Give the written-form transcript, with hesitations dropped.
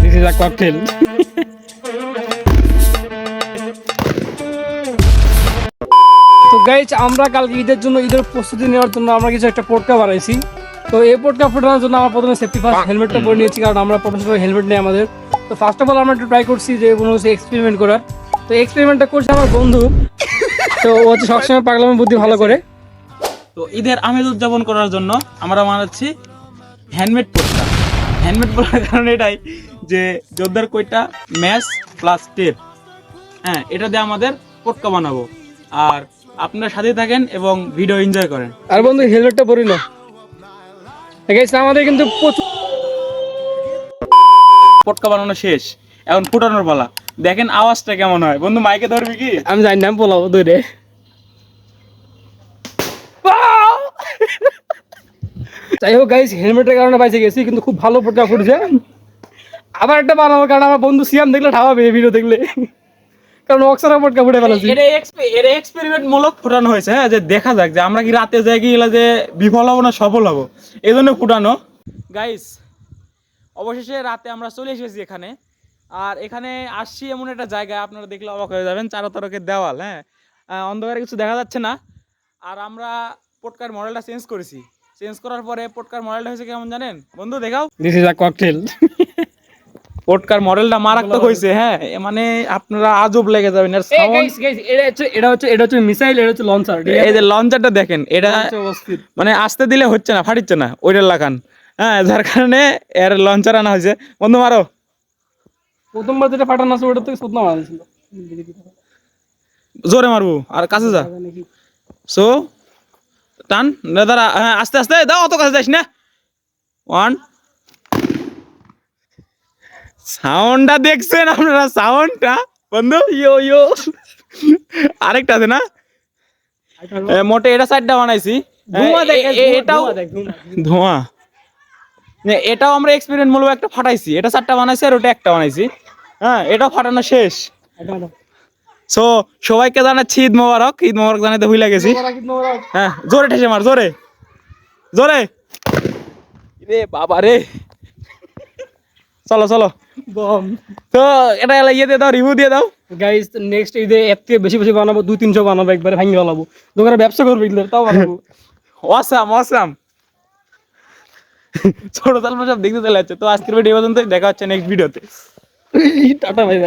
This is a cocktail. তো guys আমরা কালকে ঈদের জন্য ঈদের প্রস্তুতি নেওয়ার জন্য আমরা কিছু একটা পটকা বানাইছি। তো এই পটকা ফোটানোর জন্য আমরা প্রথমে সেফটি ফার্স্ট হেলমেটটা পরে নিয়েছি, কারণ আমরা প্রফেশনাল হেলমেট নেই আমাদের। তো ফার্স্ট অফ অল আমরা একটু ট্রাই করছি যে কোনো কিছু এক্সপেরিমেন্ট করার। তো এক্সপেরিমেন্টটা করছে আমার বন্ধু, তো ও হচ্ছে সবসময় পাগলামি বুদ্ধি ভালো করে। তো ঈদের আমেজ উদযাপন করার জন্য আমরা বানাচ্ছি হ্যান্ডমেড পটকা। হ্যান্ডমেড বলার কারণ এটাই যে জোরদার কইটা ম্যাশ প্লাস টেপ, হ্যাঁ এটা দিয়ে আমাদের পটকা বানাবো। আর আপনারা সাথে থাকেন এবং ভিডিও এনজয় করেন। আর বন্ধু হেলমেটটা পরি না। গাইজ আমাদের কিন্তু প্রচুর পটকা বানানো শেষ, এখন ফুটানোর পালা। দেখেন আওয়াজটা কেমন হয়। বন্ধু মাইকে ধরবি কি? আমি জানি না, পোলাও দূরে। যাই হোক গাইজ, হেলমেটের কারণে বাইচে গেছি, কিন্তু খুব ভালো পটকা ফুটছে। আবার একটা বানাবো, কারণ আমার বন্ধু সিয়াম দেখলে ঠাওয়াবে ভিডিও দেখলে, কারণ অক্সারা পটকা ফুটে ফেলাছি। এটা এক্সপেরিমেন্ট মূলক ফুটানো হয়েছে, হ্যাঁ, যে দেখা যাক যে আমরা কি রাতে যাই কি এলা যে বিফল হবো না সফল হবো, এই জন্য ফুটানো। গাইস অবশেষে রাতে আমরা চলে এসেছি এখানে। আর এখানে আসছি এমন একটা জায়গায় আপনারা দেখলে অবাক হয়ে যাবেন, চারো তরকের দেওয়াল, হ্যাঁ, অন্ধকারে কিছু দেখা যাচ্ছে না। আর আমরা পটকার মডেলটা চেঞ্জ করেছি। চেঞ্জ করার পরে পটকার মডেলটা হয়েছে কেমন জানেন বন্ধু? দেখাও। This is a cocktail. পটকার মডেলটা মারাত্মক হয়েছে, হ্যাঁ, মানে আপনারা আজব লেগে যাবেন। আর সাউন্ড, এটা হচ্ছে মিসাইল, এটা হচ্ছে লঞ্চার। এই যে লঞ্চারটা দেখেন, এটা মানে আসতে দিলে হচ্ছে না, ফাটিচ্ছে না, ওইটার লাগান, হ্যাঁ, যার কারণে এর লঞ্চার আনা হয়েছে। বন্ধু মারো। প্রথমবার যেটা ফাটানো আছে ওটা থেকে সুদ না মারা ছিল। জোরে মারবো আর কাছে যা। সো টান দাদা, হ্যাঁ, আস্তে আস্তে দাও, অত কাছে যাস না। ওয়ান, সাউন্ডটা দেখছেন আপনারা? সাউন্ডটা বন্ধু, ইয়ো ইয়ো। আরেকটা আছে না, মোটে এটা সাইডটা বানাইছি। এটাও ধোঁয়া, এটাও আমরা এক্সপেরিমেন্ট মূলক একটা ফাটাইছি। এটা চারটা বানাইছি আর ওটা একটা বানাইছি, হ্যাঁ, এটাও ফাটানো শেষ। সো সবাইকে জানাচ্ছি ঈদ মোবারক। ঈদ মোবারক জানাইতে ভুলে গেছি। হ্যাঁ, জোরে ঠেসে মার, জোরে জোরে। রে বাবা রে, চলো চলো। তো এটা ইয়ে দিয়ে দাও, রিভিউ দিয়ে দাও। গাইস নেক্সট ঈদে এর থেকে বেশি বেশি বানাবো, 200-300 বানাবো, একবারে ভাঙিয়ে ফেলাবো। দোকানে ব্যবসা করবো ঈদের, তাও বানাবো। Awesome awesome. ছোট তালমা সব দেখতে চলে যাচ্ছে। তো আজকের ভিডিও পর্যন্ত, দেখা হচ্ছে নেক্সট ভিডিওতে। টাটা ভাই।